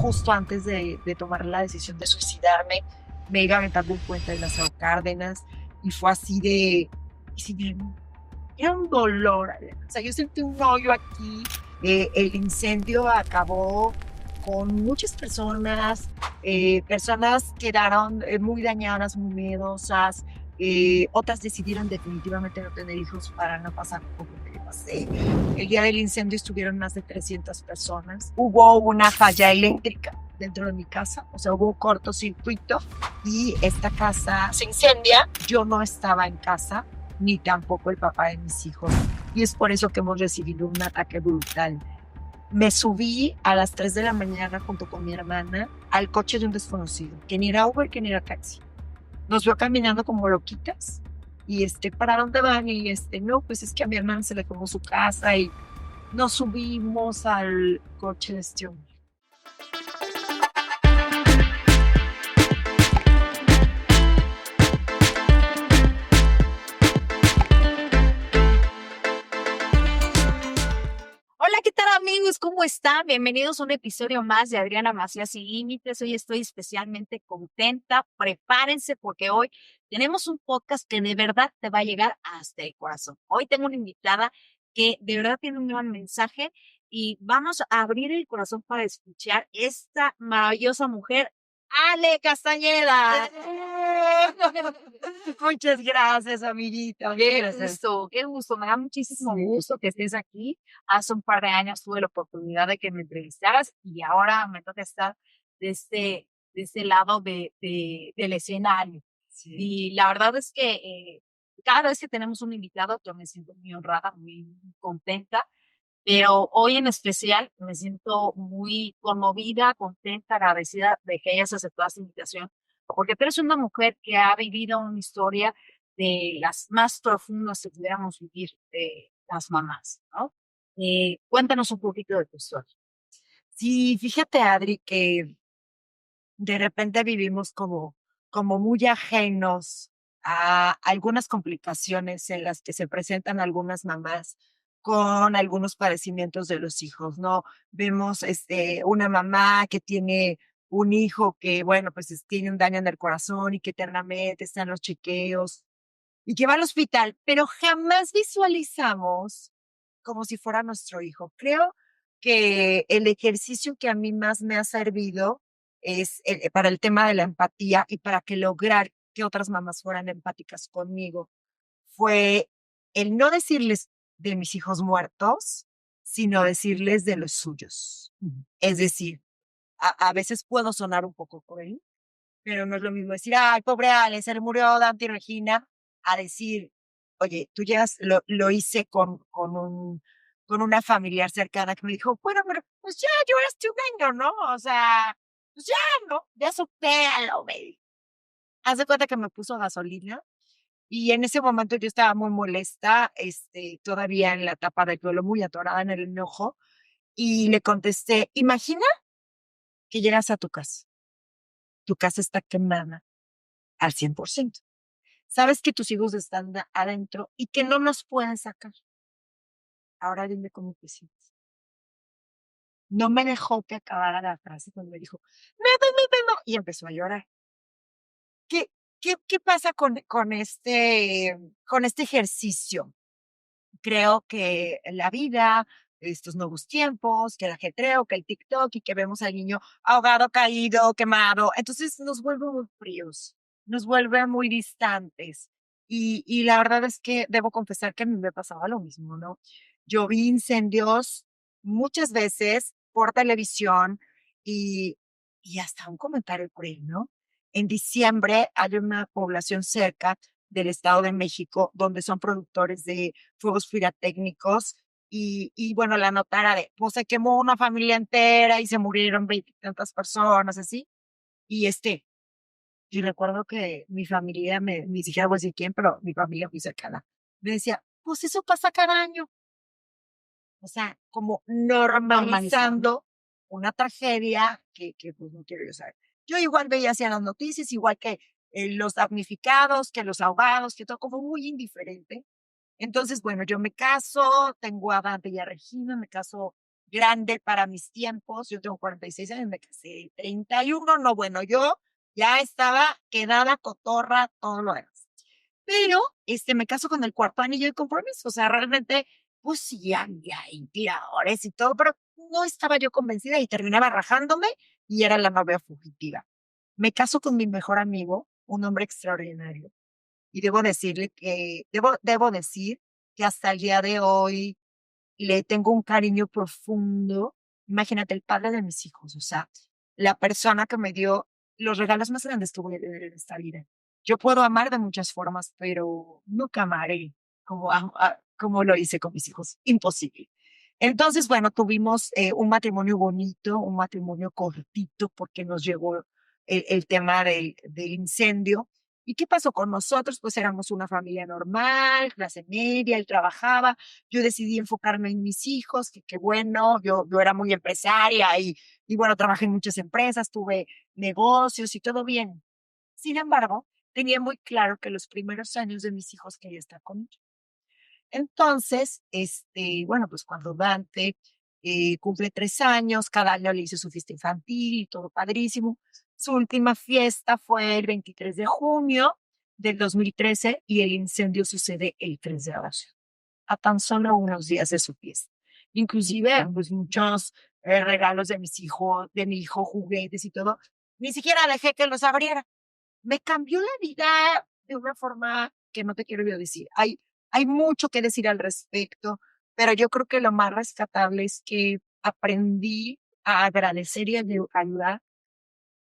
justo antes de tomar la decisión de suicidarme, me iba aventando un puente de Lázaro Cárdenas y fue así de... Y si me- Era un dolor, Adriana. O sea, yo sentí un hoyo aquí. El incendio acabó con muchas personas. Personas quedaron muy dañadas, muy miedosas. Otras decidieron definitivamente no tener hijos para no pasar por lo que yo pasé. El día del incendio estuvieron más de 300 personas. Hubo una falla eléctrica dentro de mi casa, o sea, hubo cortocircuito y esta casa se incendia. Yo no estaba en casa, ni tampoco el papá de mis hijos. Y es por eso que hemos recibido un ataque brutal. Me subí a las 3 de la mañana junto con mi hermana al coche de un desconocido, que ni era Uber, que ni era taxi. Nos vio caminando como loquitas. Y ¿para dónde van? Y no, pues es que a mi hermana se le tomó su casa y nos subimos al coche de este hombre. Hola, ¿qué tal amigos? ¿Cómo están? Bienvenidos a un episodio más de Adriana Macías Sin Límites. Hoy estoy especialmente contenta. Prepárense porque hoy tenemos un podcast que de verdad te va a llegar hasta el corazón. Hoy tengo una invitada que de verdad tiene un gran mensaje y vamos a abrir el corazón para escuchar esta maravillosa mujer, Ale Castañeda. Muchas gracias, amiguita. Qué gusto. Me da muchísimo gusto que estés aquí. Hace un par de años tuve la oportunidad de que me entrevistaras y ahora me toca estar de este lado del escenario. Sí. Y la verdad es que cada vez que tenemos un invitado, yo me siento muy honrada, muy contenta, pero hoy en especial me siento muy conmovida, contenta, agradecida de que hayas aceptado esta invitación, porque tú eres una mujer que ha vivido una historia de las más profundas que pudiéramos vivir de las mamás, ¿no? Cuéntanos un poquito de tu historia. Sí, fíjate, Adri, que de repente vivimos como muy ajenos a algunas complicaciones en las que se presentan algunas mamás con algunos padecimientos de los hijos, ¿no? Vemos una mamá que tiene un hijo que, bueno, pues tiene un daño en el corazón y que eternamente está en los chequeos y que va al hospital, pero jamás visualizamos como si fuera nuestro hijo. Creo que el ejercicio que a mí más me ha servido es para el tema de la empatía y para que lograr que otras mamás fueran empáticas conmigo, fue el no decirles de mis hijos muertos, sino decirles de los suyos. Es decir, a veces puedo sonar un poco cruel, pero no es lo mismo decir, ay, pobre Ale, se le murió Dante y Regina, a decir, oye, tú llegas, lo hice con una familiar cercana que me dijo, bueno, pero pues ya lloraste un año, ¿no? O sea, pues ya, ¿no? Ya supéralo, baby. Haz de cuenta que me puso gasolina y en ese momento yo estaba muy molesta, todavía en la etapa del duelo, muy atorada en el enojo, y le contesté, imagina que llegas a tu casa está quemada al 100%. Sabes que tus hijos están adentro y que no nos pueden sacar. Ahora dime cómo te sientes. No me dejó que acabara la frase cuando me dijo, no, y empezó a llorar. ¿Qué, qué pasa con este ejercicio? Creo que la vida, estos nuevos tiempos, que el ajetreo, que el TikTok y que vemos al niño ahogado, caído, quemado, entonces nos vuelve muy fríos, nos vuelve muy distantes. Y la verdad es que debo confesar que a mí me pasaba lo mismo, ¿no? Yo vi incendios muchas veces por televisión y, y hasta un comentario por ahí, ¿no? En diciembre hay una población cerca del Estado de México donde son productores de fuegos pirotécnicos y bueno, la nota era de, pues se quemó una familia entera y se murieron 20 y tantas personas, así. Y y recuerdo que mi familia, ni siquiera voy a decir quién, pero mi familia muy cercana, me decía, pues eso pasa cada año. O sea, como normalizando una tragedia que pues no quiero yo saber. Yo igual veía hacia las noticias, igual que los damnificados, que los ahogados, que todo como muy indiferente. Entonces, bueno, yo me caso, tengo a Dante y a Regina, me caso grande para mis tiempos. Yo tengo 46 años, me casé 31, no, bueno, yo ya estaba quedada cotorra, todo lo demás. Pero, me caso con el cuarto anillo de compromiso, o sea, realmente, pues sí, hay tiradores y todo, pero no estaba yo convencida y terminaba rajándome y era la novia fugitiva. Me caso con mi mejor amigo, un hombre extraordinario, y debo decir que hasta el día de hoy le tengo un cariño profundo. Imagínate, el padre de mis hijos, o sea, la persona que me dio los regalos más grandes que voy a tener en esta vida. Yo puedo amar de muchas formas, pero nunca amaré como lo hice con mis hijos. Imposible. Entonces, bueno, tuvimos un matrimonio bonito, un matrimonio cortito, porque nos llegó el tema del incendio. ¿Y qué pasó con nosotros? Pues éramos una familia normal, clase media, él trabajaba, yo decidí enfocarme en mis hijos, que bueno, yo era muy empresaria y bueno, trabajé en muchas empresas, tuve negocios y todo bien. Sin embargo, tenía muy claro que los primeros años de mis hijos quería estar con ellos. Entonces, bueno, pues cuando Dante cumple 3 años, cada año le hice su fiesta infantil y todo padrísimo. Su última fiesta fue el 23 de junio del 2013 y el incendio sucede el 3 de agosto, a tan solo unos días de su fiesta. Inclusive, pues muchos regalos de de mi hijo, juguetes y todo, ni siquiera dejé que los abriera. Me cambió la vida de una forma que no te quiero yo decir. Hay mucho que decir al respecto, pero yo creo que lo más rescatable es que aprendí a agradecer y a ayudar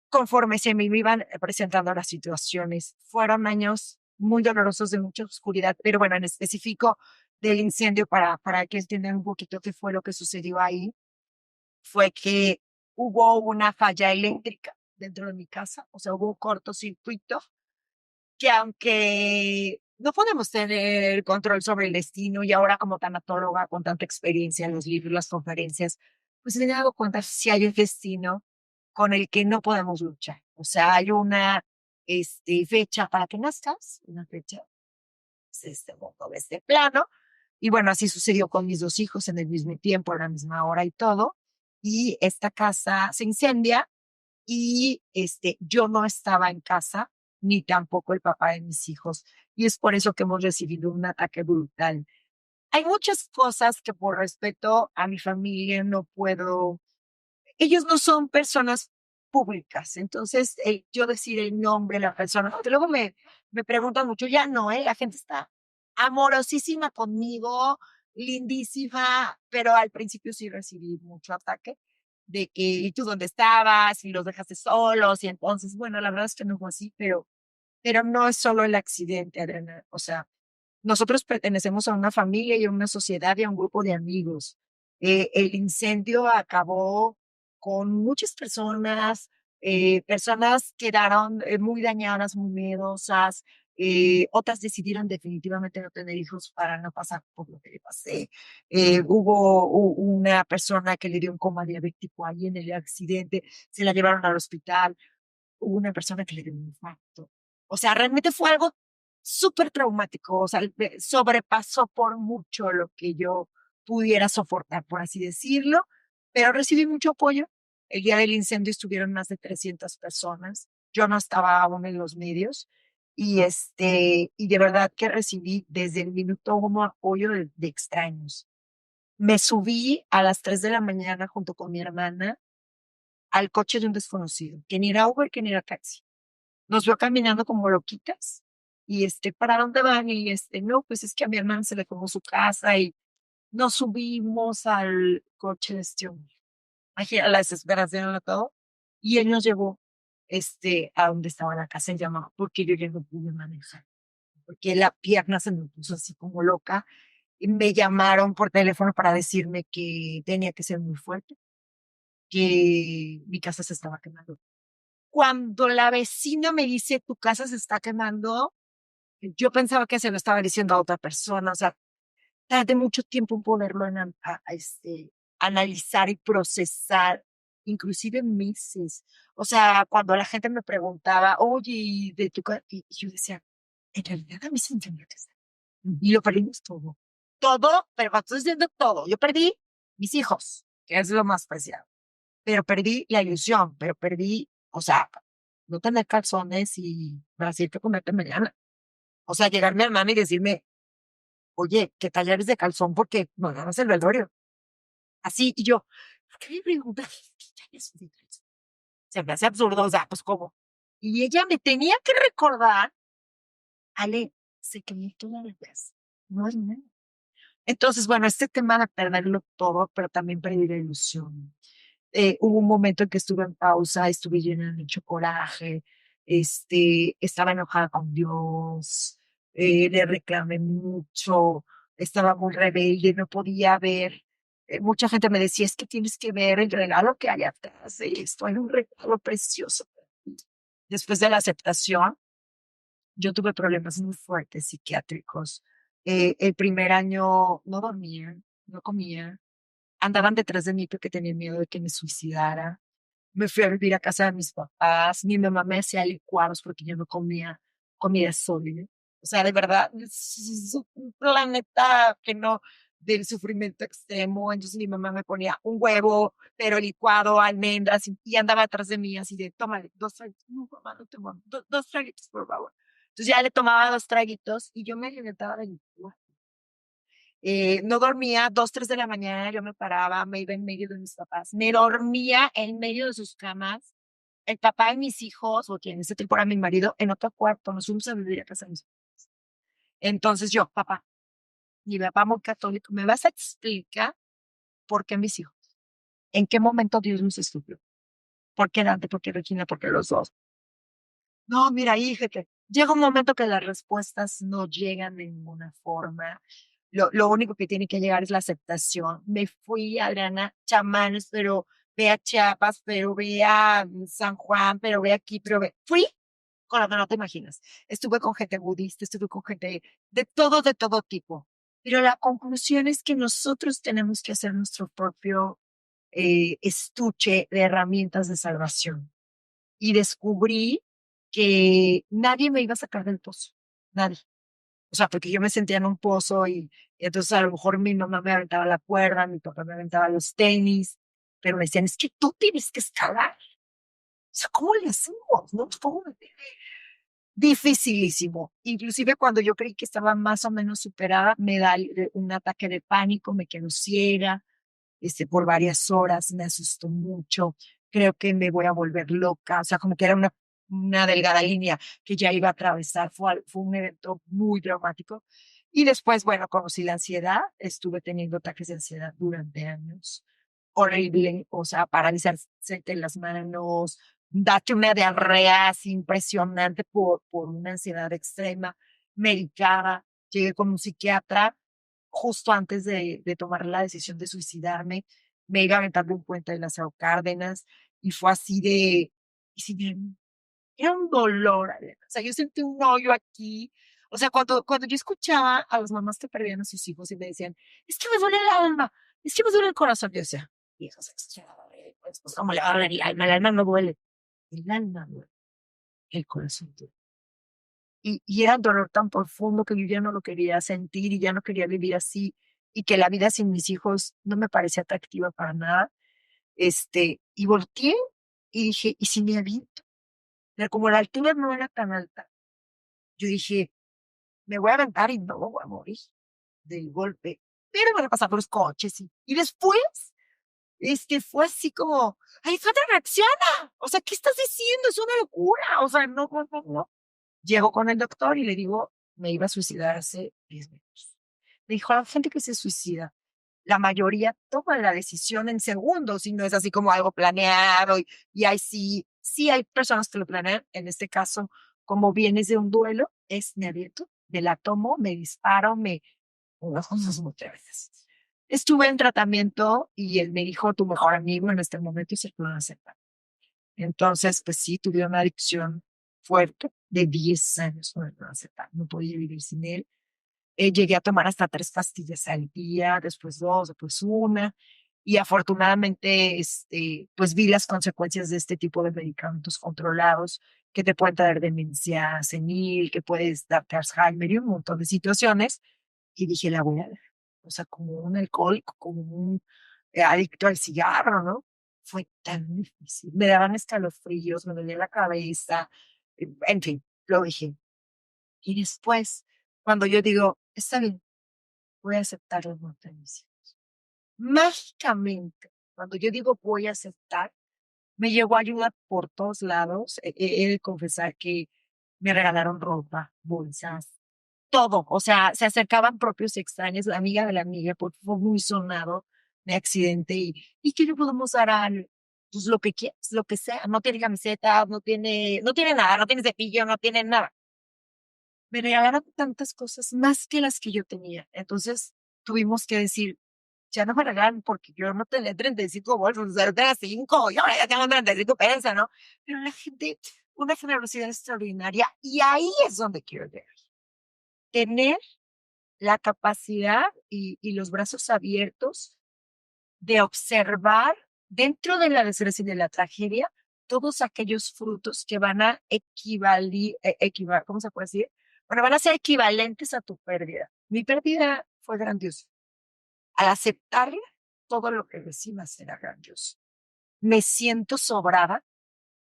conforme se me iban presentando las situaciones. Fueron años muy dolorosos de mucha oscuridad, pero bueno, en específico del incendio, para que entiendan un poquito qué fue lo que sucedió ahí, fue que hubo una falla eléctrica dentro de mi casa, o sea, hubo un cortocircuito que aunque no podemos tener control sobre el destino y ahora como tanatóloga con tanta experiencia en los libros, las conferencias, pues me he dado cuenta si hay un destino con el que no podemos luchar. O sea, hay una fecha para que nazcas, una fecha de este mundo, de este plano. Y bueno, así sucedió con mis dos hijos en el mismo tiempo, a la misma hora y todo. Y esta casa se incendia y yo no estaba en casa, ni tampoco el papá de mis hijos. Y es por eso que hemos recibido un ataque brutal. Hay muchas cosas que por respeto a mi familia no puedo, ellos no son personas públicas, entonces yo decir el nombre de la persona, porque luego me preguntan mucho, ya no, la gente está amorosísima conmigo, lindísima, pero al principio sí recibí mucho ataque de que, ¿y tú dónde estabas? Y los dejaste solos, y entonces, bueno, la verdad es que no fue así, pero no es solo el accidente, Adriana, o sea, nosotros pertenecemos a una familia y a una sociedad y a un grupo de amigos. El incendio acabó con muchas personas, personas quedaron muy dañadas, muy miedosas, otras decidieron definitivamente no tener hijos para no pasar por lo que le pasé. Hubo una persona que le dio un coma diabético ahí en el accidente, se la llevaron al hospital. Hubo una persona que le dio un infarto. O sea, realmente fue algo súper traumático, o sea, sobrepasó por mucho lo que yo pudiera soportar, por así decirlo, pero recibí mucho apoyo. El día del incendio estuvieron más de 300 personas. Yo no estaba aún en los medios y de verdad que recibí desde el minuto uno apoyo de extraños. Me subí a las 3 de la mañana junto con mi hermana al coche de un desconocido, que ni era Uber, que ni era taxi. Nos vio caminando como loquitas y ¿para dónde van? Y no, pues es que a mi hermana se le quemó su casa y nos subimos al coche de este hombre. Imagina la desesperación de todo. Y él nos llevó, a donde estaba la casa en llama, porque yo ya no pude manejar, porque la pierna se me puso así como loca. Y me llamaron por teléfono para decirme que tenía que ser muy fuerte, que mi casa se estaba quemando. Cuando la vecina me dice, tu casa se está quemando, yo pensaba que se lo estaba diciendo a otra persona, o sea, tardé mucho tiempo en poderlo analizar y procesar, inclusive meses. O sea, cuando la gente me preguntaba, oye, ¿y de tu y yo decía, en realidad a mí se me entendió que sí. Y lo perdimos todo. Todo, pero cuando estoy diciendo todo, yo perdí mis hijos, que es lo más preciado. Pero perdí la ilusión, pero perdí, o sea, no tener calzones y decir que comerte mañana. O sea, llegar mi hermana y decirme, oye, ¿qué talleres de calzón? Porque no ganas el velorio. Así, y yo, ¿por qué me preguntas qué talleres de calzón? Se me hace absurdo, o sea, pues cómo. Y ella me tenía que recordar, Ale, se quemó toda la casa. No es nada. Entonces, bueno, este tema de perderlo todo, pero también perdí la ilusión. Hubo un momento en que estuve en pausa, estuve llena de mucho coraje, estaba enojada con Dios, le reclamé mucho, estaba muy rebelde, no podía ver. Mucha gente me decía, es que tienes que ver el regalo que hay atrás de esto, hay un regalo precioso. Después de la aceptación, yo tuve problemas muy fuertes psiquiátricos. El primer año no dormía, no comía, andaban detrás de mí porque tenían miedo de que me suicidara. Me fui a vivir a casa de mis papás. Mi mamá me hacía licuados porque yo no comía comida sólida. O sea, de verdad, es un planeta que no, del sufrimiento extremo. Entonces mi mamá me ponía un huevo, pero licuado, almendras, y andaba atrás de mí así de, tómale, dos traguitos. No, mamá, no tengo hambre. Dos traguitos, por favor. Entonces ya le tomaba dos traguitos y yo me alimentaba de licuado. No dormía, 2, 3 de la mañana, yo me paraba, me iba en medio de mis papás, me dormía en medio de sus camas, el papá y mis hijos, o quien en ese tiempo era mi marido, en otro cuarto, nos fuimos a vivir a casa de mis papás. Entonces yo, papá, mi papá muy católico, ¿me vas a explicar por qué mis hijos? ¿En qué momento Dios nos estudió? ¿Por qué Dante? ¿Por qué Regina? ¿Por qué los dos? No, mira, híjate, llega un momento que las respuestas no llegan de ninguna forma. Lo único que tiene que llegar es la aceptación. Me fui, Adriana, chamanes, pero ve a Chiapas, pero ve a San Juan, pero ve aquí, pero ve. Fui con lo que no te imaginas. Estuve con gente budista, estuve con gente de todo tipo. Pero la conclusión es que nosotros tenemos que hacer nuestro propio estuche de herramientas de salvación y descubrí que nadie me iba a sacar del pozo, nadie. O sea, porque yo me sentía en un pozo y entonces a lo mejor mi mamá me aventaba la cuerda, mi papá me aventaba los tenis, pero me decían, es que tú tienes que escalar. O sea, ¿cómo le hacemos? ¿No? ¿Cómo? Dificilísimo. Inclusive cuando yo creí que estaba más o menos superada, me da un ataque de pánico, me quedo ciega, por varias horas, me asustó mucho, creo que me voy a volver loca, o sea, como que era una delgada línea que ya iba a atravesar, fue un evento muy traumático. Y después, bueno, conocí la ansiedad, estuve teniendo ataques de ansiedad durante años, horrible, o sea, paralizarse de las manos, date una diarrea así impresionante por una ansiedad extrema, medicada, llegué con un psiquiatra justo antes de tomar la decisión de suicidarme, me iba aventando un puente de Lázaro Cárdenas y fue así de, y si bien, era un dolor, Adriana. O sea, yo sentí un hoyo aquí. O sea, cuando yo escuchaba a las mamás que perdían a sus hijos y me decían, es que me duele el alma, es que me duele el corazón, yo decía, hijos, pues, ¿cómo le va a doler el alma no duele, el alma duele, el corazón duele. Y era un dolor tan profundo que yo ya no lo quería sentir y ya no quería vivir así y que la vida sin mis hijos no me parecía atractiva para nada. Y volteé y dije, ¿y si me aviento? Pero como la altura no era tan alta, yo dije, me voy a aventar y no voy a morir del golpe. Pero van a pasar los coches y después, fue así como, ay, Sandra, reacciona. O sea, ¿qué estás diciendo? Es una locura. O sea, no, no, no, no. Llego con el doctor y le digo, me iba a suicidar hace 10 minutos. Me dijo, la gente que se suicida, la mayoría toma la decisión en segundos y no es así como algo planeado. Y hay sí hay personas que lo planean. En este caso, como vienes de un duelo, es me aviento, me la tomo, me disparo, unas cosas muchas veces. Estuve en tratamiento y él me dijo, tu mejor amigo en este momento es el clonazepam. Entonces, pues sí, tuve una adicción fuerte de 10 años con el clonazepam. No podía vivir sin él. Llegué a tomar hasta 3 pastillas al día, después dos, después una. Y afortunadamente, pues vi las consecuencias de este tipo de medicamentos controlados que te pueden traer demencia senil, que puedes darte Alzheimer y un montón de situaciones. Y dije, la voy a dejar. O sea, como un alcohólico, como un adicto al cigarro, ¿no? Fue tan difícil. Me daban escalofríos, me dolía la cabeza, en fin, lo dije. Y después, cuando yo digo, está bien, voy a aceptar los montañas. Mágicamente, cuando yo digo voy a aceptar, me llegó ayuda por todos lados. He de confesar que me regalaron ropa, bolsas, todo. O sea, se acercaban propios extraños, la amiga de la amiga, porque fue muy sonado mi accidente. ¿Y qué le podemos dar al? Pues lo que quieras, lo que sea. No tiene camiseta, no tiene nada, no tiene cepillo, no tiene nada. Me regalaron tantas cosas más que las que yo tenía. Entonces tuvimos que decir, ya no me regalan porque yo no tenía 35 bolsos, o sea, yo tenía 5, yo ahora ya tengo 35 pesos, ¿no? Pero la gente, una generosidad extraordinaria, y ahí es donde quiero llegar. Tener la capacidad y los brazos abiertos de observar dentro de la desgracia y de la tragedia todos aquellos frutos que van a ¿cómo se puede decir? Bueno, van a ser equivalentes a tu pérdida. Mi pérdida fue grandiosa. Al aceptarla, todo lo que reciba será grandioso. Me siento sobrada,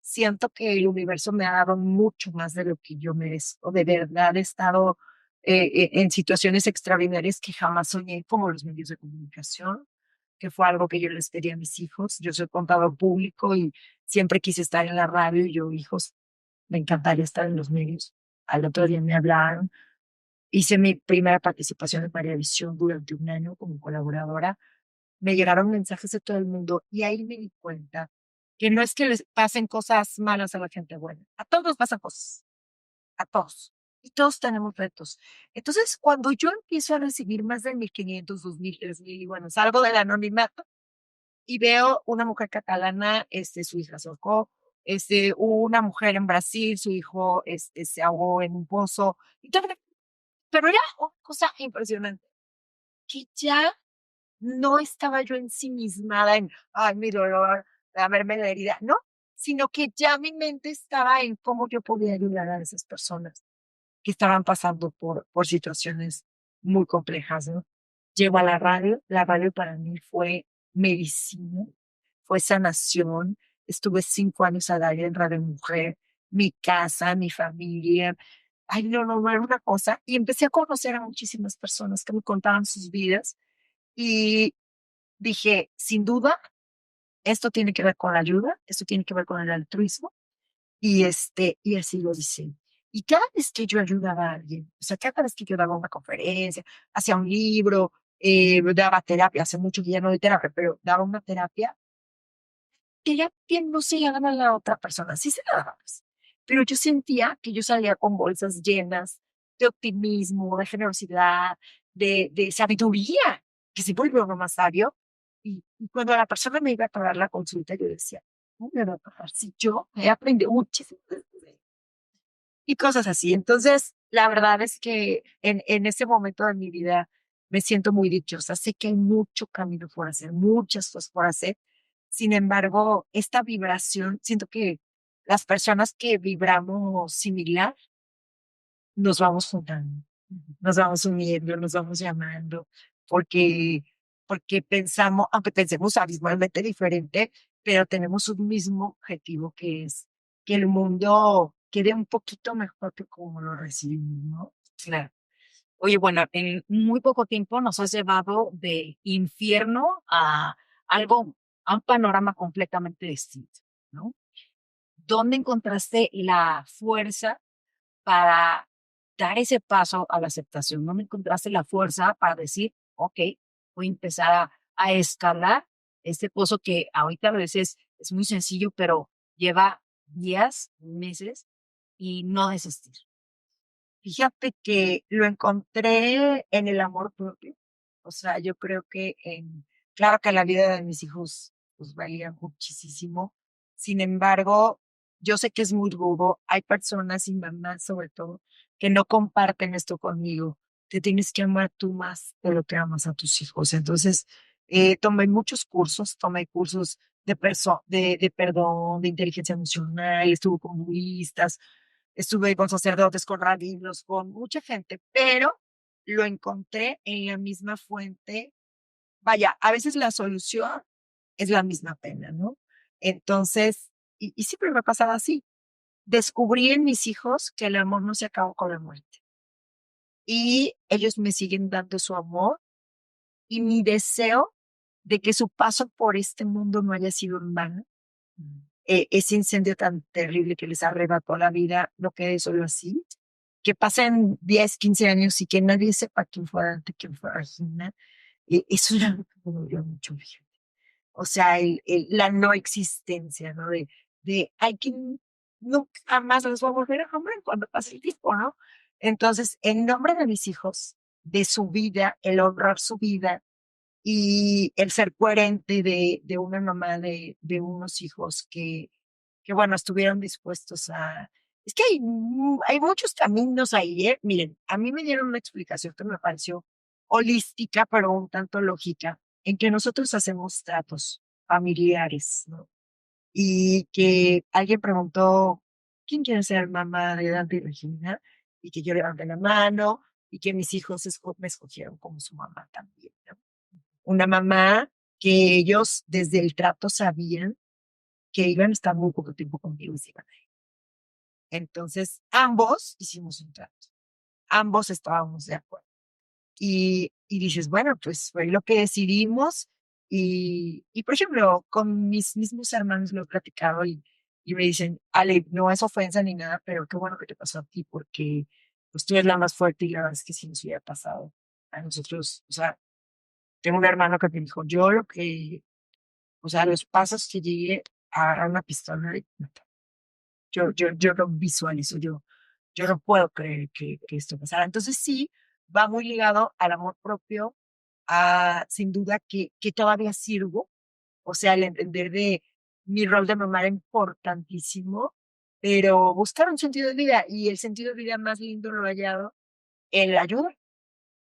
siento que el universo me ha dado mucho más de lo que yo merezco. De verdad he estado en situaciones extraordinarias que jamás soñé, como los medios de comunicación, que fue algo que yo les pedí a mis hijos. Yo soy contador público y siempre quise estar en la radio y yo, hijos, me encantaría estar en los medios. Al otro día me hablaron, hice mi primera participación en María Visión durante un año como colaboradora. Me llegaron mensajes de todo el mundo y ahí me di cuenta que no es que les pasen cosas malas a la gente buena, a todos nos pasan cosas, a todos. Y todos tenemos retos. Entonces, cuando yo empiezo a recibir más de 1,500, 2,000, 3,000, y bueno, salgo del anonimato y veo una mujer catalana, su hija se ahogó, una mujer en Brasil, su hijo, se ahogó en un pozo, y todo, pero era una cosa impresionante, que ya no estaba yo ensimismada en, ay, mi dolor, a verme la herida, no, sino que ya mi mente estaba en cómo yo podía ayudar a esas personas que estaban pasando por situaciones muy complejas, ¿no? Llego a la radio para mí fue medicina, fue sanación, estuve 5 años al aire en Radio Mujer, mi casa, mi familia, ay, no, no, no era una cosa, y empecé a conocer a muchísimas personas que me contaban sus vidas, y dije, sin duda, esto tiene que ver con la ayuda, esto tiene que ver con el altruismo, y así lo hice. Y cada vez que yo ayudaba a alguien, o sea, cada vez que yo daba una conferencia, hacía un libro, daba terapia, hace mucho que ya no doy terapia, pero daba una terapia no se la daba a la otra persona, sí se la daba, pues. Pero yo sentía que yo salía con bolsas llenas de optimismo, de generosidad, de sabiduría, que se vuelve uno más sabio. Y cuando la persona me iba a pagar la consulta, yo decía, ¿cómo me va a pagar si yo he aprendido muchísimo de esto? Y cosas así. Entonces, la verdad es que en ese momento de mi vida me siento muy dichosa. Sé que hay mucho camino por hacer, muchas cosas por hacer. Sin embargo, esta vibración, siento que las personas que vibramos similar, nos vamos juntando, nos vamos uniendo, nos vamos llamando, porque, porque pensamos, aunque pensemos abismalmente diferente, pero tenemos un mismo objetivo que es que el mundo quede un poquito mejor que como lo recibimos, ¿no? Claro. Oye, bueno, en muy poco tiempo nos has llevado de infierno a algo, a un panorama completamente distinto, ¿no? ¿Dónde encontraste la fuerza para dar ese paso a la aceptación? ¿Dónde encontraste la fuerza para decir, ok, voy a empezar a escalar este pozo que ahorita a veces es muy sencillo, pero lleva días, meses y no desistir? Fíjate que lo encontré en el amor propio. O sea, yo creo claro que la vida de mis hijos pues valía muchísimo. Sin embargo, yo sé que es muy rudo. Hay personas y mamás sobre todo que no comparten esto conmigo. Te tienes que amar tú más de lo que amas a tus hijos. Entonces, tomé muchos cursos, tomé cursos de perdón, de inteligencia emocional, estuve con budistas, estuve con sacerdotes, con rabinos, con mucha gente, pero lo encontré en la misma fuente vaya, a veces la solución es la misma pena, ¿no? Entonces, y siempre me ha pasado así. Descubrí en mis hijos que el amor no se acaba con la muerte. Y ellos me siguen dando su amor y mi deseo de que su paso por este mundo no haya sido en vano. Ese incendio tan terrible que les arrebató la vida, no quede solo así. Que pasen 10, 15 años y que nadie sepa quién fue Dante, quién fue Regina. Eso ya me dolió mucho, fíjate. O sea, la no existencia, ¿no? De hay que nunca más les voy a volver a nombrar cuando pase el tiempo, ¿no? Entonces, en nombre de mis hijos, de su vida, el honrar su vida y el ser coherente de una mamá de unos hijos que, bueno, estuvieron dispuestos a... Es que hay muchos caminos ahí, ¿eh? Miren, a mí me dieron una explicación que me pareció holística, pero un tanto lógica, en que nosotros hacemos tratos familiares, ¿no? Y que alguien preguntó, ¿quién quiere ser mamá de Dante y Regina? Y que yo levanté la mano y que mis hijos me escogieron como su mamá también, ¿no? Una mamá que ellos desde el trato sabían que iban a estar muy poco tiempo conmigo y se iban a ir. Entonces, ambos hicimos un trato, ambos estábamos de acuerdo. Y dices, bueno, pues fue lo que decidimos. Y por ejemplo, con mis mismos hermanos lo he platicado y me dicen, Ale, no es ofensa ni nada, pero qué bueno que te pasó a ti porque pues tú eres la más fuerte y la verdad es que si nos hubiera pasado a nosotros, o sea, tengo un hermano que me dijo, yo lo que, o sea, los pasos que llegué a agarrar una pistola y matar. Yo lo visualizo, yo no puedo creer que esto pasara. Entonces sí, va muy ligado al amor propio, a sin duda que todavía sirvo, o sea, el entender de mi rol de mamá era importantísimo, pero buscar un sentido de vida y el sentido de vida más lindo lo he hallado en la ayuda.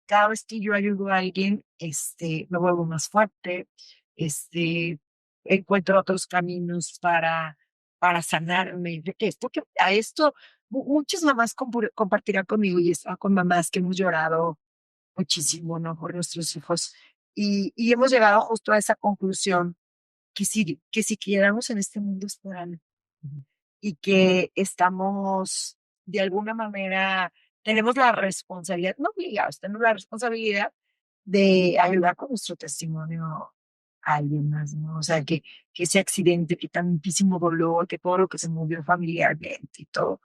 Cada vez que yo ayudo a alguien, me vuelvo más fuerte, encuentro otros caminos para sanarme. De que esto, que a esto, muchas mamás compartirán conmigo y estaba con mamás que hemos llorado muchísimo, ¿no? Por nuestros hijos. Y hemos llegado justo a esa conclusión que si quedamos en este mundo es por algo y que estamos de alguna manera, tenemos la responsabilidad, no obligados, tenemos la responsabilidad de ayudar con nuestro testimonio a alguien más, ¿no? O sea, que ese accidente, que tantísimo dolor, que todo lo que se movió familiarmente y todo,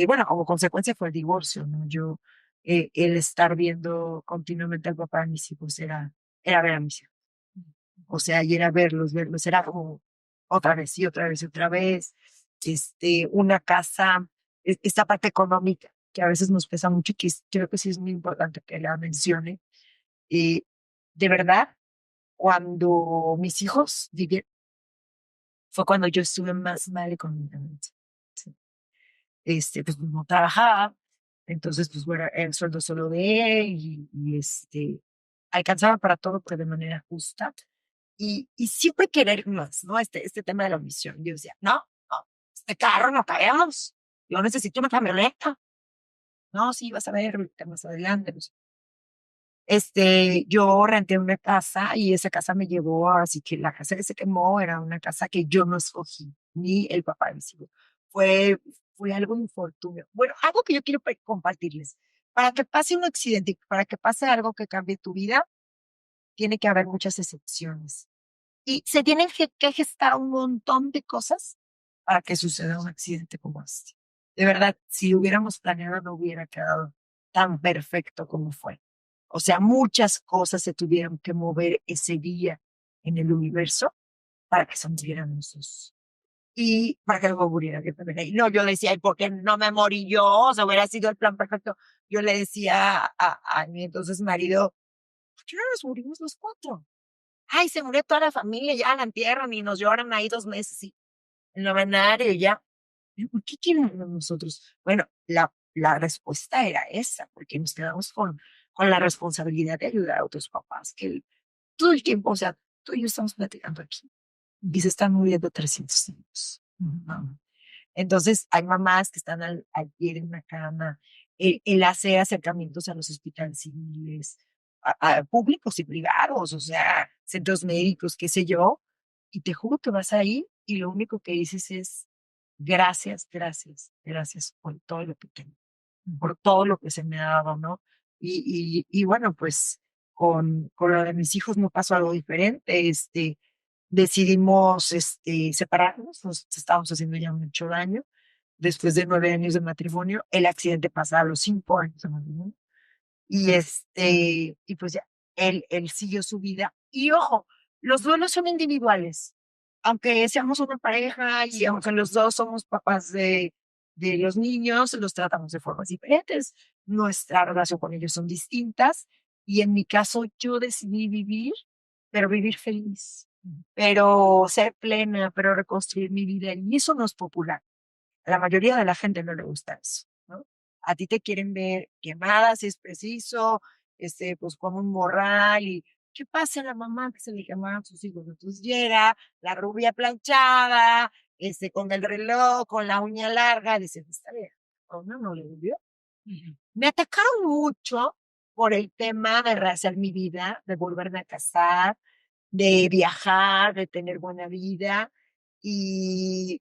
bueno, como consecuencia fue el divorcio, ¿no? El estar viendo continuamente al papá de mis hijos era ver a mis hijos. O sea, y era verlos, era como otra vez y otra vez y otra vez. Una casa, esta parte económica, que a veces nos pesa mucho y que creo que sí es muy importante que la mencione. Eh, de verdad, cuando mis hijos vivieron, fue cuando yo estuve más mal económicamente. Sí. Pues no trabajaba, entonces, pues bueno, el sueldo solo de él y alcanzaba para todo, pero de manera justa y siempre querer más, ¿no? Este tema de la ambición. Yo decía, no, este carro no caemos. Yo necesito una camioneta. No, sí, vas a ver ahorita más adelante. Pues. Yo renté una casa y esa casa me llevó, así que la casa que se quemó era una casa que yo no escogí, ni el papá de mis hijos. Fue, fue algo infortunio. Bueno, algo que yo quiero compartirles. Para que pase un accidente, para que pase algo que cambie tu vida, tiene que haber muchas excepciones. Y se tienen que gestar un montón de cosas para que suceda un accidente como este. De verdad, si lo hubiéramos planeado, no hubiera quedado tan perfecto como fue. O sea, muchas cosas se tuvieron que mover ese día en el universo para que se murieran esos. Y para que luego muriera que también ahí. No, yo le decía, ¿y por qué no me morí yo? O sea, hubiera sido el plan perfecto. Yo le decía a mi entonces marido, ¿por qué no nos morimos los cuatro? Ay, se murió toda la familia, ya la entierran y nos lloran ahí 2 meses, y el novenario, y ya. ¿Pero por qué quieren a nosotros? Bueno, la respuesta era esa, porque nos quedamos con la responsabilidad de ayudar a otros papás, que todo el tiempo, o sea, tú y yo estamos platicando aquí, y se están muriendo 300 niños. No. Entonces, hay mamás que están al pie de una cama, el hacer acercamientos a los hospitales civiles, a públicos y privados, o sea, centros médicos, qué sé yo, y te juro que vas ahí y lo único que dices es gracias, gracias, gracias por todo lo que tengo, por todo lo que se me ha dado, ¿no? Y bueno, pues con lo de mis hijos no pasó algo diferente, decidimos separarnos, nos estábamos haciendo ya mucho daño. Después de 9 años de matrimonio, el accidente pasa a los 5 años de matrimonio. Y pues ya, él siguió su vida. Y ojo, los duelos son individuales. Aunque seamos una pareja y aunque los dos somos papás de los niños, los tratamos de formas diferentes. Nuestra relación con ellos son distintas. Y en mi caso, yo decidí vivir, pero vivir feliz, pero ser plena, pero reconstruir mi vida. Y eso no es popular. A la mayoría de la gente no le gusta eso, ¿no? A ti te quieren ver quemada si es preciso, pues como un morral y ¿qué pasa a la mamá que se le quemaron sus hijos? Entonces llega la rubia planchada, con el reloj, con la uña larga, dice, está bien, no le volvió. Me atacaron mucho por el tema de rehacer mi vida, de volverme a casar, de viajar, de tener buena vida. Y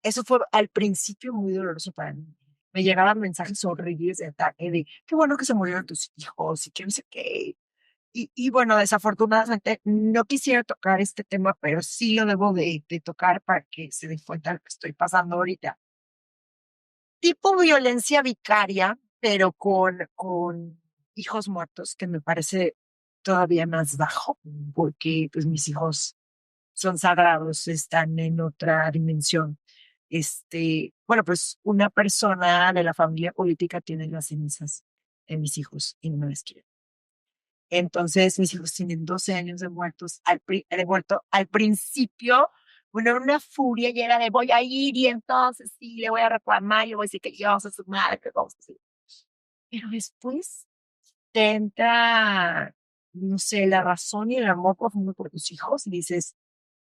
eso fue al principio muy doloroso para mí. Me llegaban mensajes horribles de ataque, de qué bueno que se murieron tus hijos y que no sé qué. Y bueno, desafortunadamente no quisiera tocar este tema, pero sí lo debo de tocar para que se den cuenta de lo que estoy pasando ahorita. Tipo violencia vicaria, pero con hijos muertos, que me parece todavía más bajo, porque pues mis hijos son sagrados, están en otra dimensión. Bueno, pues una persona de la familia política tiene las cenizas de mis hijos y no me las quiere. Entonces, mis hijos tienen 12 años de muertos, de muerto. Al principio, bueno, era una furia y era de voy a ir y entonces sí, le voy a reclamar, y le voy a decir que yo soy su madre, que vamos a hacer. Pero después te entra, no sé, la razón y el amor profundo por tus hijos y dices,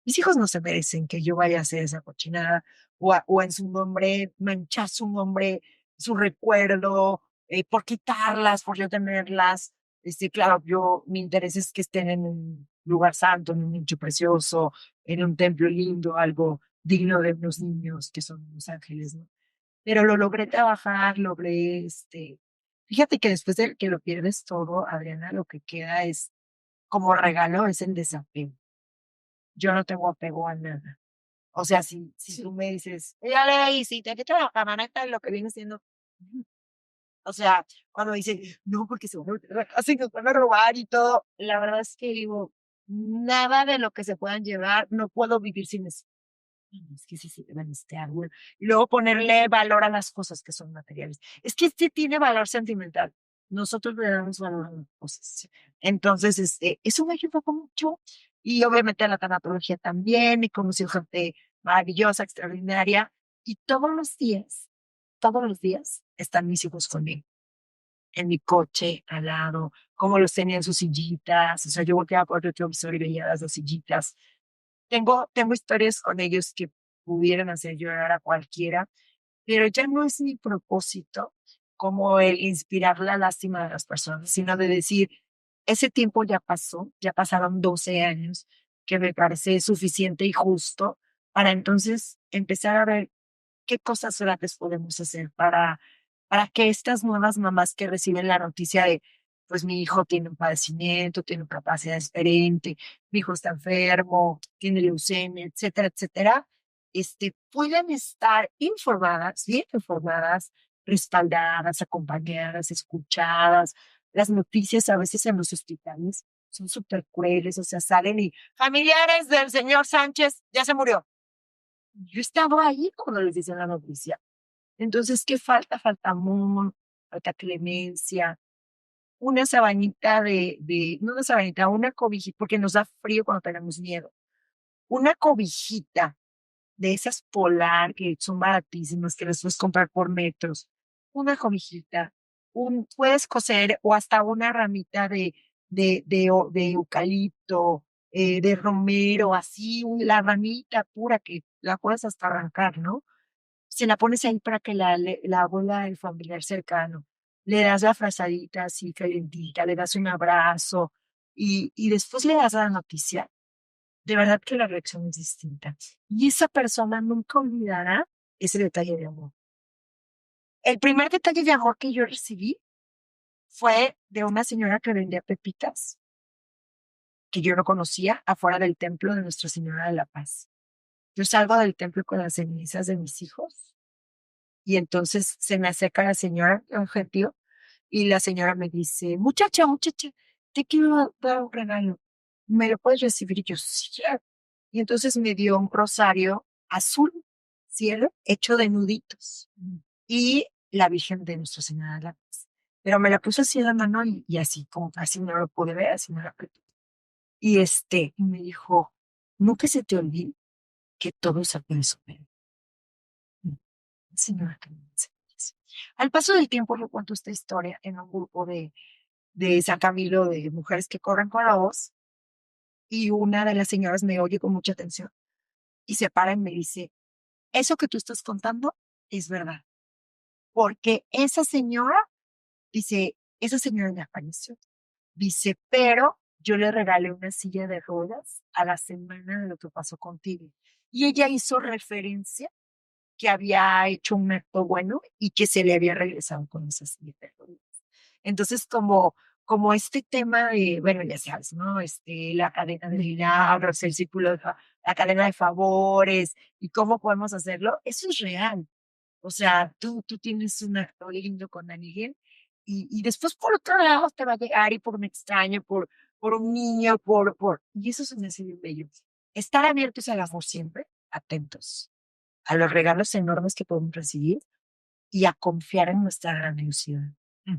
mis hijos no se merecen que yo vaya a hacer esa cochinada o en su nombre, manchar su nombre, su recuerdo, por quitarlas, por yo tenerlas. Claro, mi interés es que estén en un lugar santo, en un nicho precioso, en un templo lindo, algo digno de los niños que son los ángeles, ¿no? Pero lo logré trabajar, fíjate que después de que lo pierdes todo, Adriana, lo que queda es, como regalo, es el desapego. Yo no tengo apego a nada. O sea, si tú me dices, ya leí, si te quiero la camioneta, lo que viene siendo, ujú. O sea, cuando dicen, no, porque se van a meter a la casa y nos van a robar y todo, la verdad es que digo, nada de lo que se puedan llevar, no puedo vivir sin eso. No, es que sí deben estar, güey. Y luego ponerle valor a las cosas que son materiales. Es que este tiene valor sentimental. Nosotros le damos valor a las cosas. Entonces, eso me ayudó mucho. Y obviamente a la tanatología también. Y conocí gente maravillosa, extraordinaria. Y todos los días están mis hijos conmigo. En mi coche, al lado, como los tenía en sus sillitas. O sea, yo volteaba por el retrovisor y veía las dos sillitas. Tengo historias con ellos que pudieran hacer llorar a cualquiera, pero ya no es mi propósito como el inspirar la lástima de las personas, sino de decir, ese tiempo ya pasó, ya pasaron 12 años, que me parece suficiente y justo para entonces empezar a ver qué cosas grandes podemos hacer para que estas nuevas mamás que reciben la noticia de, pues mi hijo tiene un padecimiento, tiene una capacidad diferente, mi hijo está enfermo, tiene leucemia, etcétera, etcétera, puedan estar informadas, bien informadas, respaldadas, acompañadas, escuchadas. Las noticias a veces en los hospitales son súper crueles, o sea, salen y familiares del señor Sánchez ya se murió. Yo estaba ahí cuando les dicen la noticia. Entonces, ¿qué falta? Falta amor, falta clemencia, una sabanita no una sabanita, una cobijita, porque nos da frío cuando tenemos miedo. Una cobijita de esas polar que son baratísimas, que las puedes comprar por metros. Una cobijita, puedes coser o hasta una ramita de eucalipto, de romero, así, la ramita pura que la puedes hasta arrancar, ¿no? Se la pones ahí para que la abuela del familiar cercano. le das la frazadita así calentita, le das un abrazo y después le das la noticia, de verdad que la reacción es distinta. Y esa persona nunca olvidará ese detalle de amor. El primer detalle de amor que yo recibí fue de una señora que vendía pepitas, que yo no conocía, afuera del templo de Nuestra Señora de la Paz. Yo salgo del templo con las cenizas de mis hijos y entonces se me acerca la señora, un gentío, y la señora me dice, muchacha, muchacha, te quiero dar un regalo. ¿Me lo puedes recibir? Y yo, sí. Claro". Y entonces me dio un rosario azul, cielo, hecho de nuditos. Y la Virgen de Nuestra Señora de la Paz. Pero me la puso así en la mano y así, como así no lo pude ver, así me la apretó. Y me dijo, nunca se te olvide que todo se puede superar. Señora, que me enseñes. Al paso del tiempo, yo cuento esta historia en un grupo de San Camilo de mujeres que corren con la voz y una de las señoras me oye con mucha atención y se para y me dice, eso que tú estás contando es verdad, porque esa señora, dice, esa señora me falleció, dice, pero yo le regalé una silla de ruedas a la semana de lo que pasó contigo. Y ella hizo referencia que había hecho un acto bueno y que se le había regresado con esa silla de ruedas. Entonces, como este tema de, bueno, ya sabes, ¿no? La cadena de milagros, el círculo, la cadena de favores y cómo podemos hacerlo, eso es real. O sea, tú tienes un acto lindo con alguien y después por otro lado te va a llegar y por un extraño, por un niño, y eso se me hace bien bello. Estar abiertos al amor siempre, atentos a los regalos enormes que podemos recibir y a confiar en nuestra grandiosidad. Mm.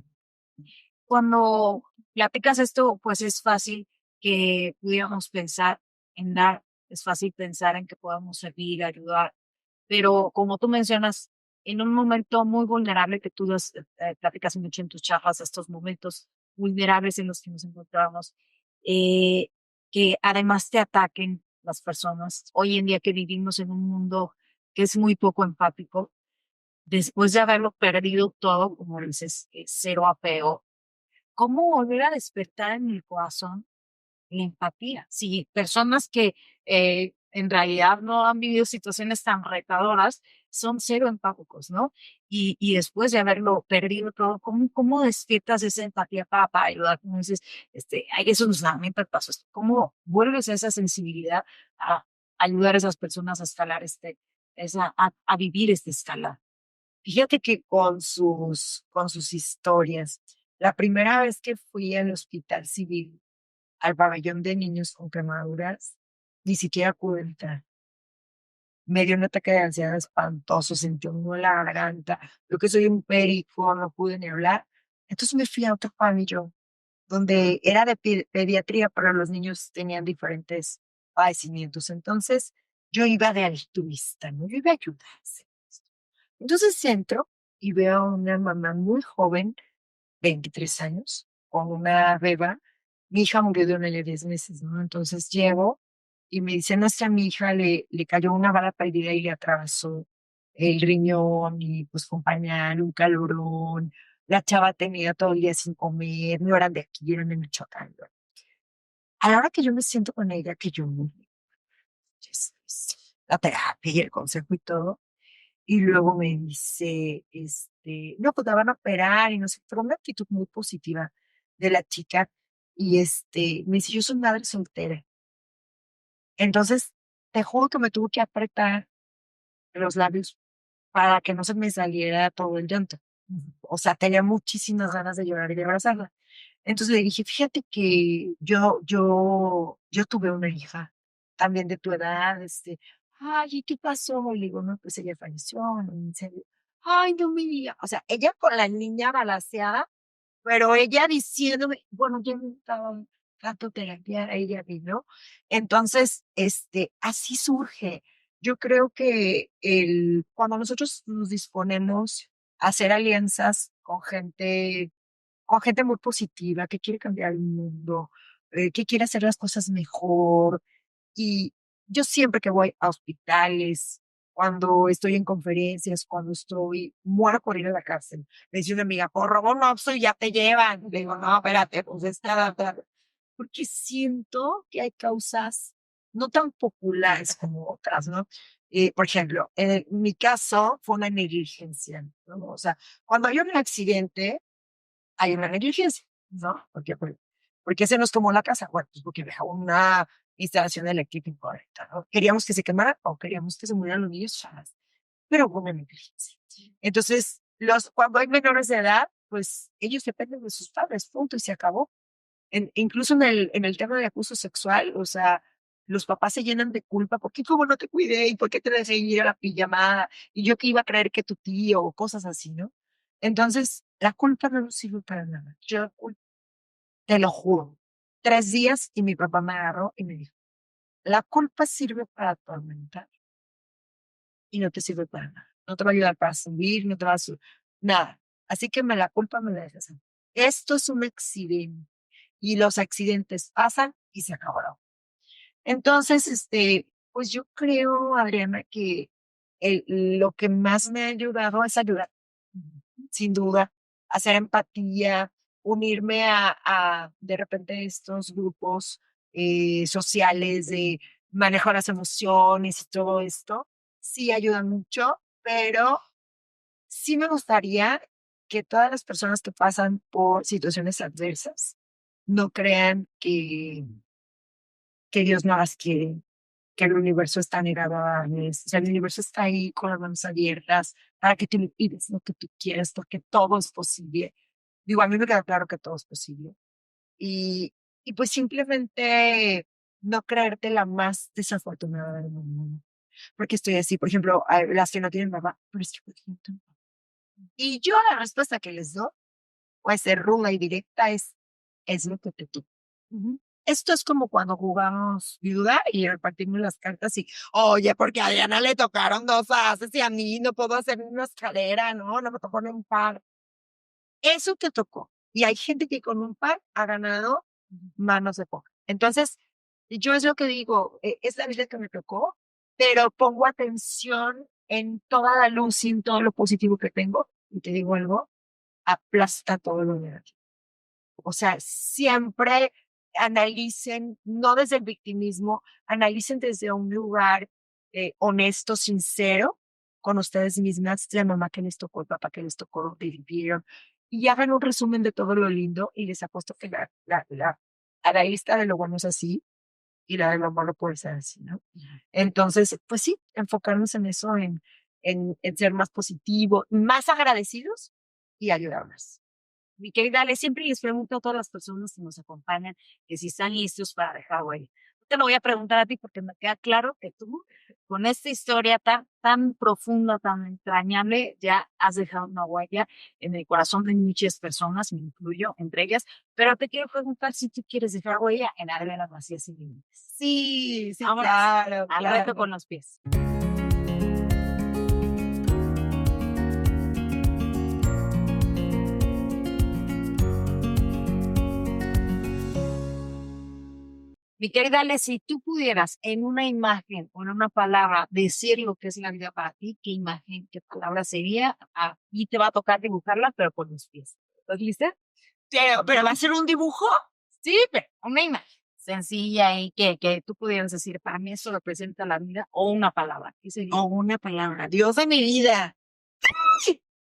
Cuando platicas esto, pues es fácil que pudiéramos pensar en dar, es fácil pensar en que podamos servir, ayudar, pero como tú mencionas, en un momento muy vulnerable que tú platicas mucho en tus charlas, estos momentos vulnerables en los que nos encontramos, eh, que además te ataquen las personas. Hoy en día que vivimos en un mundo que es muy poco empático, después de haberlo perdido todo, como dices, cero apego, ¿cómo volver a despertar en el corazón la empatía? Si personas que en realidad no han vivido situaciones tan retadoras son cero empáticos, ¿no? Y después de haberlo perdido todo, ¿cómo despiertas esa empatía para ayudar? Como dices, hay eso nos da pasos. ¿Cómo vuelves a esa sensibilidad a ayudar a esas personas a escalar a vivir esta escala? Fíjate que con sus historias, la primera vez que fui al hospital civil, al pabellón de niños con quemaduras, ni siquiera pude entrar. Me dio un ataque de ansiedad espantoso, sentí un nudo en la garganta, yo que soy un perico, no pude ni hablar. Entonces me fui a otro pabellón, donde era de pediatría, pero los niños tenían diferentes padecimientos. Entonces yo iba de altruista, ¿no? Yo iba a ayudar. Entonces entro y veo a una mamá muy joven, 23 años, con una beba. Mi hija murió de un año y 10 meses, ¿no? Entonces llego y me dice, no sé, a mi hija le cayó una bala perdida y le atravesó el riñón y pues compañía, un calorón. La chava tenía todo el día sin comer, no eran de aquí, eran de Michoacán. ¿No? A la hora que yo me siento con ella, que yo, la terapia y el consejo y todo, y luego me dice, no, pues la van a operar y no sé, pero una actitud muy positiva de la chica. Y me dice, yo soy madre soltera. Entonces, te juro que me tuvo que apretar los labios para que no se me saliera todo el llanto. O sea, tenía muchísimas ganas de llorar y de abrazarla. Entonces le dije, fíjate que yo tuve una hija también de tu edad, ay, ¿y qué pasó? Y le digo, no, pues ella falleció, no, en serio. Ay, no me diga. O sea, ella con la niña balaseada, pero ella diciéndome, bueno, yo no estaba tanto terapia, ella vino. Entonces, así surge. Yo creo que cuando nosotros nos disponemos a hacer alianzas con gente muy positiva, que quiere cambiar el mundo, que quiere hacer las cosas mejor. Y yo siempre que voy a hospitales, cuando estoy en conferencias, cuando estoy, muero por ir a la cárcel. Me dice una amiga, por robo no, pues ya te llevan. Le digo, no, espérate, pues es nada, porque siento que hay causas no tan populares como otras, ¿no? Por ejemplo, en mi caso fue una negligencia, ¿no? O sea, cuando hay un accidente, hay una negligencia, ¿no? Porque se nos tomó la casa, bueno, pues porque dejaba una instalación eléctrica incorrecta, ¿no? Queríamos que se quemara o queríamos que se murieran los niños, jamás, pero hubo una negligencia. Entonces, cuando hay menores de edad, pues ellos dependen de sus padres, punto, y se acabó. Incluso en el tema de abuso sexual, o sea, los papás se llenan de culpa, ¿por qué como no te cuidé? ¿Y por qué te dejé ir a la pijamada? Y yo que iba a creer que tu tío o cosas así, ¿no? Entonces, la culpa no nos sirve para nada. Te lo juro. 3 días y mi papá me agarró y me dijo, la culpa sirve para atormentar y no te sirve para nada. No te va a ayudar para subir, no te va a subir, nada. Así que la culpa me la dejas a mí. Esto es un accidente y los accidentes pasan y se acabaron. Entonces, pues yo creo, Adriana, que lo que más me ha ayudado es ayudar, sin duda, hacer empatía, unirme de repente estos grupos sociales de manejo de las emociones y todo esto, sí ayuda mucho, pero sí me gustaría que todas las personas que pasan por situaciones adversas no crean que Dios no las quiere, que el universo está negado a darles. O sea, el universo está ahí con las manos abiertas para que tú le pides lo que tú quieres, porque todo es posible. Digo, a mí me queda claro que todo es posible. Y, y pues simplemente no creerte la más desafortunada del mundo. Porque estoy así, por ejemplo, las que no tienen mamá, pero es que ¿por qué no tengo papá? Y yo la respuesta que les doy, puede ser ruda y directa, es lo que te toca. Ujú. Esto es como cuando jugamos viuda y repartimos las cartas y, oye, porque a Diana le tocaron 2 haces y a mí no puedo hacer una escalera, no, no me tocó ni un par. Eso te tocó. Y hay gente que con un par ha ganado manos de poca. Entonces, yo es lo que digo, es la vida que me tocó, pero pongo atención en toda la luz y en todo lo positivo que tengo. Y te digo algo, aplasta todo lo negativo. O sea, siempre analicen, no desde el victimismo, analicen desde un lugar honesto, sincero, con ustedes mismas, la mamá que les tocó, el papá que les tocó, lo que vivieron, y hagan un resumen de todo lo lindo y les apuesto que a la lista de lo bueno es así y la de lo malo puede ser así, ¿no? Entonces, pues sí, enfocarnos en eso, en ser más positivos, más agradecidos y ayudar más. Mi querida Ale, siempre les pregunto a todas las personas que nos acompañan que si están listos para dejar huella. No te lo voy a preguntar a ti porque me queda claro que tú, con esta historia tan profunda, tan entrañable, ya has dejado una huella en el corazón de muchas personas, me incluyo entre ellas, pero te quiero preguntar si tú quieres dejar huella en Adriana Macías Sin Límites. Sí, sí, Vámonos claro, al claro. reto con los pies. Mi querida Ale, si tú pudieras en una imagen o en una palabra decir lo que es la vida para ti, ¿qué imagen, qué palabra sería? Y te va a tocar dibujarla, pero con los pies. ¿Estás lista? Pero va a ser un dibujo Sí, pero una imagen sencilla y que tú pudieras decir, para mí eso representa la vida o una palabra. ¿Qué sería? o una palabra. Dios de mi vida.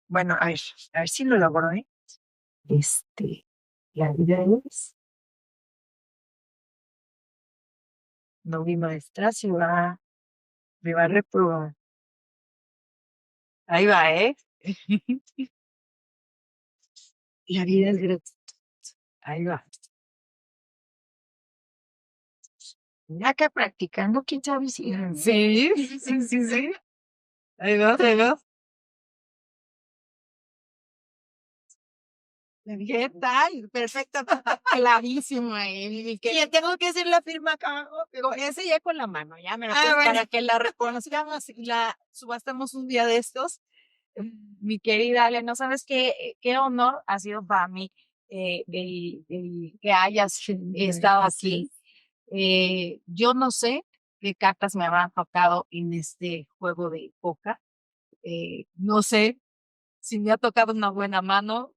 Bueno, a ver si lo logro, ¿eh? La vida es, no mi maestra me va a reprobar. Ahí va, ¿eh? La vida es gratitud. Ahí va. Mira que practicando, quién sabe si. Sí, sí, sí, sí. Ahí va, ahí va. ¿Qué tal? Perfecto, clarísimo. Y ya tengo que hacer la firma acá abajo. Pero ese ya con la mano, ya me la Ah, bueno. para que la reconozcamos y la subastamos un día de estos. Mi querida Ale, no sabes qué honor ha sido para mí el que hayas estado aquí. Yo no sé qué cartas me habrán tocado en este juego de póker. No sé si me ha tocado una buena mano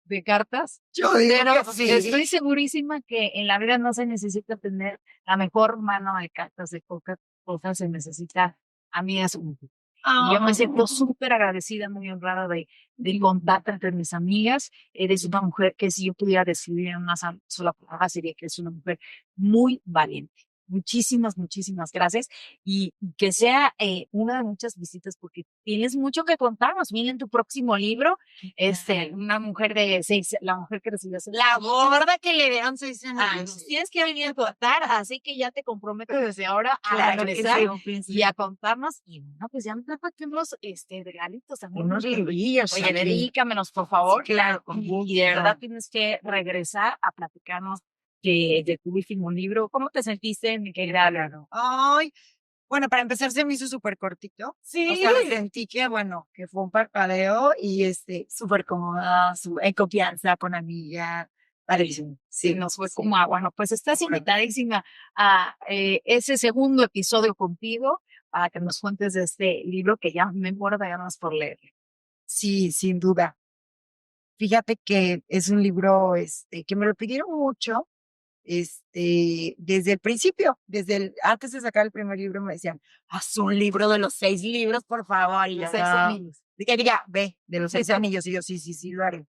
de cartas, Yo digo pero que sí. estoy segurísima que en la vida no se necesita tener la mejor mano de cartas de póker, cosas se necesita amigas únicas. Y yo me siento súper agradecida, muy honrada de contarte entre mis amigas. Eres una mujer que si yo pudiera describir en una sola palabra sería que es una mujer muy valiente. Muchísimas, muchísimas gracias y que sea una de muchas visitas porque tienes mucho que contarnos. Viene en tu próximo libro, una mujer de seis, la mujer que recibió La gorda que le dieron 6 años. nos tienes que venir a contar, así que ya te comprometo desde ahora a Claro que regresar sí. y a contarnos. Y bueno, pues ya me trajo aquí unos regalitos, Unos librillos. Oye, dedícamelos, por favor. Sí, claro, con Y de verdad gusto. tienes que regresar a platicarnos de tu último libro. ¿Cómo te sentiste, mi querida Lalo? Ay, bueno, para empezar se me hizo súper cortito. Sí. O sea, sentí que, bueno, que fue un parpadeo y súper cómoda, en confianza, con amiga. Padrísimo. Sí, nos fue como agua. Bueno, pues estás invitadísima a ese segundo episodio contigo para que nos cuentes de este libro que ya me muero de ganas por leer. Sí, sin duda. Fíjate que es un libro, que me lo pidieron mucho, desde el principio, antes de sacar el primer libro me decían, haz un libro de los 6 libros, por favor. Y Los yo, 6 anillos. que diga, ve, de los 6 anillos. Y yo, sí, sí, sí, lo haré.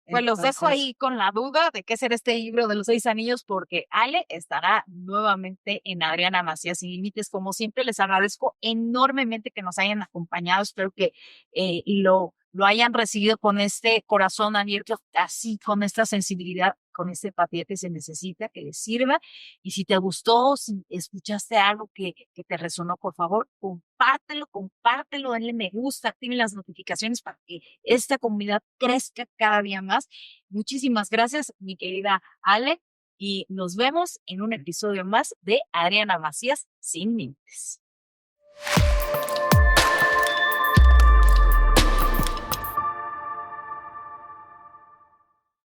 Pues los dejo Entonces, ahí con la duda de qué será este libro de los 6 anillos, porque Ale estará nuevamente en Adriana Macías Sin Límites. Como siempre, les agradezco enormemente que nos hayan acompañado. Espero que lo hayan recibido con este corazón abierto, así, con esta sensibilidad, con esta empatía que se necesita, que les sirva. Y si te gustó, si escuchaste algo que te resonó, por favor, compártelo, denle me gusta, activen las notificaciones para que esta comunidad crezca cada día más. Muchísimas gracias, mi querida Ale, y nos vemos en un episodio más de Adriana Macías Sin Límites.